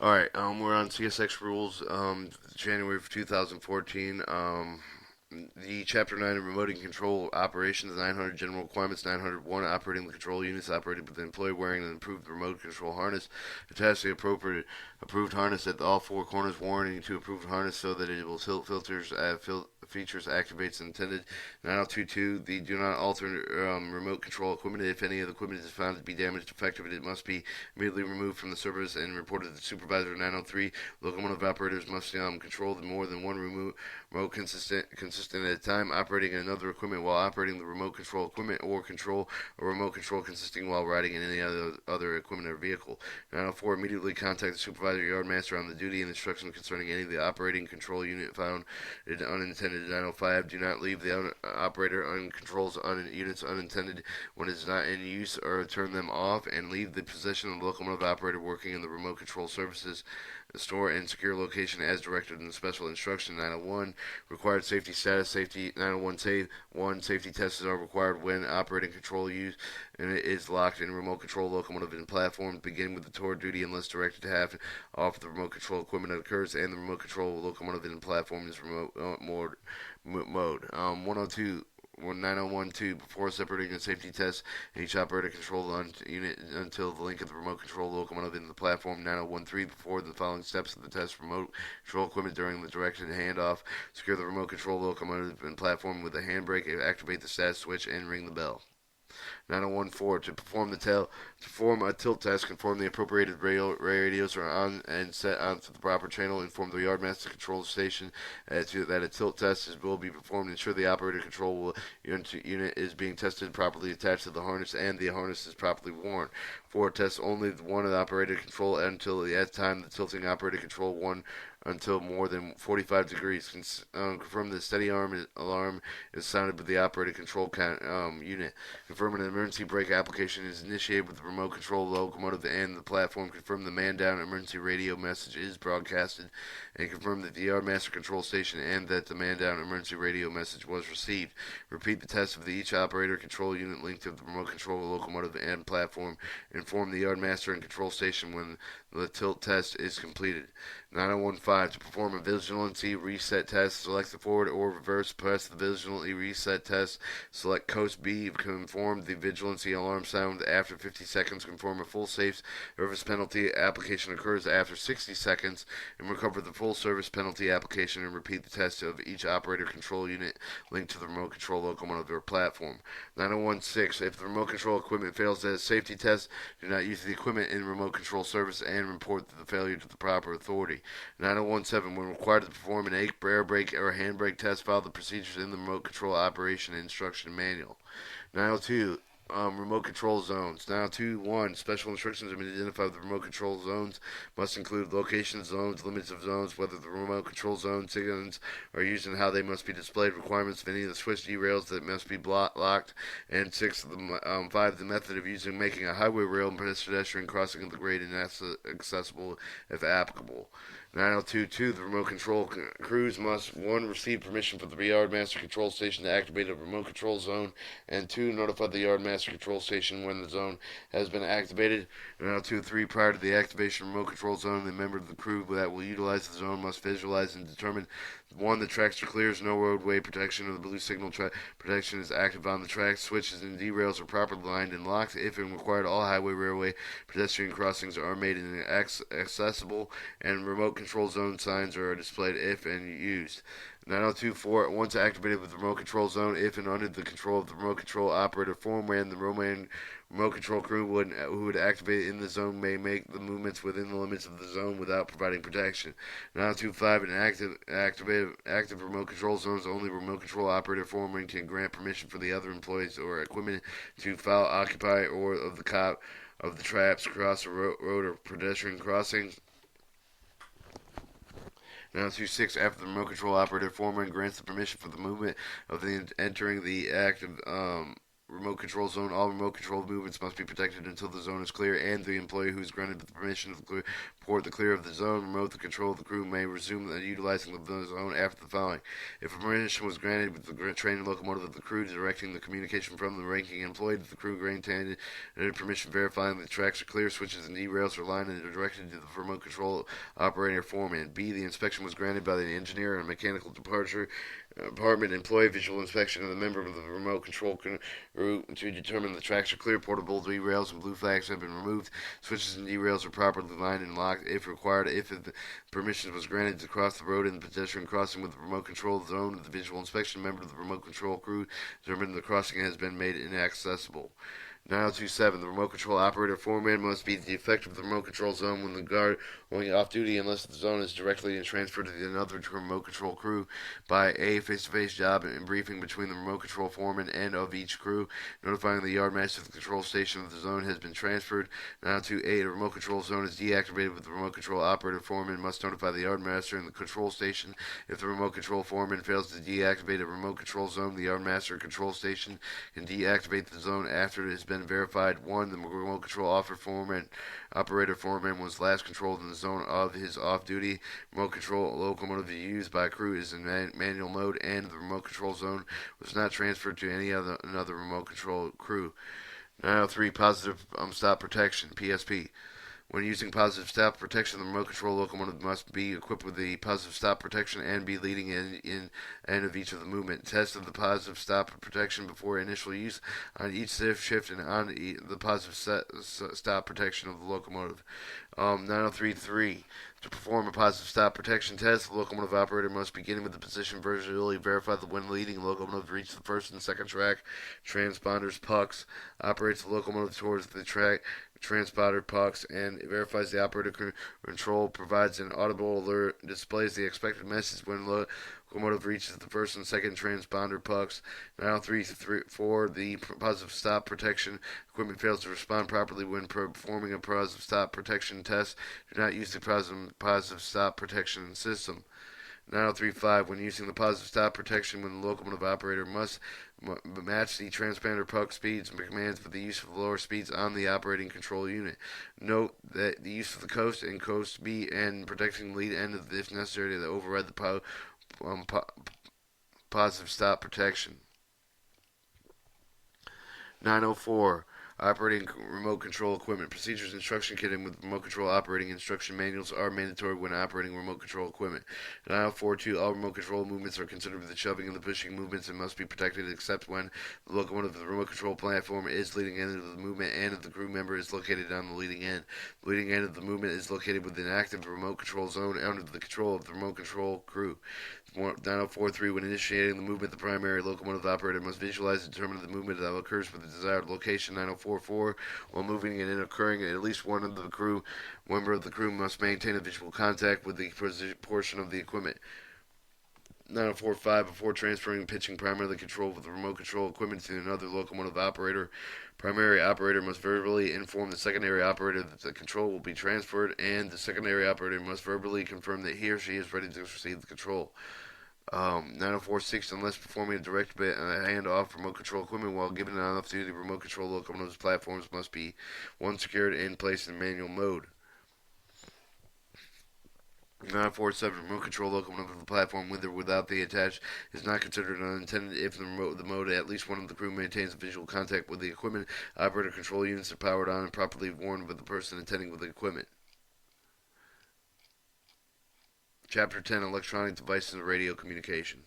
Alright, we're on CSX rules, January of 2014. The Chapter 9 of Remote and Control Operations, 900 General Requirements, 901 Operating the Control Units operated by the employee wearing an improved remote control harness. Attach the appropriate approved harness at all four corners, warranting to approved harness so that it will tilt filters, features activates intended. 9022, the do not alter remote control equipment. If any of the equipment is found to be damaged, defective, it must be immediately removed from the service and reported to the supervisor. 903, locomotive operators must control more than one remote consistent at a time, operating another equipment while operating the remote control equipment, or control a remote control consisting while riding in any other equipment or vehicle. 904, immediately contact the supervisor or yardmaster on the duty and instructions concerning any of the operating control unit found unintended. 905, do not leave the operator on controls units unintended when it is not in use, or turn them off, and leave the possession of the locomotive operator working in the remote control services store and secure location as directed in the special instruction. 901, required safety status. Safety 901 safety tests are required when operating control use and it is locked in remote control locomotive and platform. Begin with the tour duty unless directed to have off the remote control equipment that occurs, and the remote control locomotive and platform is remote mode. 102. 9012, before separating a safety test, each operator control the unit until the link of the remote control locomotive in the platform. 9013, before the following steps of the test, remote control equipment during the directed handoff, secure the remote control locomotive and platform with a handbrake, activate the status switch, and ring the bell. 9014, to perform a tilt test, conform the appropriated radios are on and set onto the proper channel. Inform the yardmaster control station that a tilt test will be performed. Ensure the operator control unit is being tested, properly attached to the harness, and the harness is properly worn. 4, test only one of the operator control until at time the tilting operator control one until more than 45 degrees. Confirm the steady alarm is sounded by the operator control unit. Confirm an emergency brake application is initiated with the remote control locomotive and the platform. Confirm the man down emergency radio message is broadcasted, and confirm that the yardmaster control station and that the man down emergency radio message was received. Repeat the test of each operator control unit linked to the remote control locomotive and platform. Inform the yardmaster and control station when the tilt test is completed. 9015, to perform a vigilancy reset test, select the forward or reverse, press the vigilancy reset test, select coast B, conform the vigilancy alarm sound after 50 seconds, conform a full safe service penalty application occurs after 60 seconds, and recover the full service penalty application, and repeat the test of each operator control unit linked to the remote control locomotive or platform. 9016, if the remote control equipment fails at a safety test, do not use the equipment in remote control service and report the failure to the proper authority. 9017, when required to perform an air brake or handbrake test, follow the procedures in the remote control operation instruction manual. 902, remote control zones. 902.1, special instructions have been identified. The remote control zones must include location zones, limits of zones, whether the remote control zone signals are used and how they must be displayed, requirements of any of the switch derails that must be locked, and 5, the method of making a highway rail and pedestrian crossing of the grade inaccessible if applicable. 9022, the remote control crews must 1, receive permission from the yardmaster control station to activate a remote control zone, and 2, notify the yardmaster control station when the zone has been activated. 9023, prior to the activation of remote control zone, the member of the crew that will utilize the zone must visualize and determine 1, the tracks are clear, no roadway protection, or the blue signal protection is active on the tracks, switches and derails are properly lined and locked. If and required, all highway, railway, pedestrian crossings are made accessible, and remote control zone signs are displayed if and used. 9024, once activated with the remote control zone, if and under the control of the remote control operator, foreman, the remote control crew who would activate in the zone may make the movements within the limits of the zone without providing protection. 925, in active remote control zones, only remote control operator foreman can grant permission for the other employees or equipment to foul, occupy, or of the cop of the traps, cross a road or pedestrian crossings. 926, after the remote control operator foreman grants the permission for the movement of the entering the active remote control zone. All remote control movements must be protected until the zone is clear, and the employee who is granted the permission to report the clear of the zone, remote the control of the crew may resume utilizing the zone after the following. If a permission was granted with the training locomotive of the crew directing the communication from the ranking employee to the crew granted permission verifying the tracks are clear, switches and derails are aligned and directed to the remote control operator foreman. B. The inspection was granted by the engineer and mechanical department employee visual inspection of the member of the remote control route to determine the tracks are clear, portable derails and blue flags have been removed, switches and derails are properly lined and locked if required. If the permission was granted to cross the road in the pedestrian crossing with the remote control zone, the visual inspection member of the remote control crew determined the crossing has been made inaccessible. 9027. The remote control operator foreman must be the effective of the remote control zone when the guard going off duty unless the zone is directly transferred to another remote control crew by a face-to-face job and briefing between the remote control foreman and of each crew, notifying the yardmaster of the control station of the zone has been transferred. 928. A remote control zone is deactivated with the remote control operator foreman must notify the yardmaster and the control station. If the remote control foreman fails to deactivate a remote control zone, the yardmaster control station can deactivate the zone after it has been verified. 1. The remote control operator foreman was last controlled in the zone of his off-duty. Remote control locomotive used by crew is in manual mode, and the remote control zone was not transferred to another remote control crew. 903. Positive stop protection (PSP). When using positive stop protection, the remote control locomotive must be equipped with the positive stop protection and be leading in end of each of the movement. Test of the positive stop protection before initial use on each shift and on the positive stop protection of the locomotive. 9033. To perform a positive stop protection test, the locomotive operator must begin with the position visually verify that when leading the locomotive reach the first and second track transponders pucks, operates the locomotive towards the track transponder pucks, and verifies the operator control, provides an audible alert, displays the expected message when locomotive reaches the first and second transponder pucks. 934. The positive stop protection equipment fails to respond properly when performing a positive stop protection test. Do not use the positive stop protection system. 9035. When using the positive stop protection, when the locomotive operator must match the transponder puck speeds and commands with the use of lower speeds on the operating control unit. Note that the use of the coast and coast B and protecting the lead end if necessary to override the positive stop protection. 904. Operating remote control equipment. Procedures instruction kit with remote control operating instruction manuals are mandatory when operating remote control equipment. 9042. All remote control movements are considered the shoving and the pushing movements and must be protected except when the locomotive of the remote control platform is leading end of the movement and if the crew member is located on the leading end. The leading end of the movement is located within an active remote control zone under the control of the remote control crew. 9043. When initiating the movement, the primary locomotive operator must visualize and determine the movement that occurs with the desired location. 9044. While moving and occurring, at least one of the crew member of the crew must maintain a visual contact with the portion of the equipment. 9045. Before transferring and pitching primary control of the remote control equipment to another locomotive operator, primary operator must verbally inform the secondary operator that the control will be transferred, and the secondary operator must verbally confirm that he or she is ready to receive the control. 9046. Unless performing a direct handoff remote control equipment while given an off-duty remote control locomotives platforms must be one secured and placed in manual mode. 947. Remote control locomotive of the platform with or without the attached is not considered unintended if the mode at least one of the crew maintains visual contact with the equipment. Operator control units are powered on and properly warned with the person attending with the equipment. Chapter 10. Electronic devices and radio communication.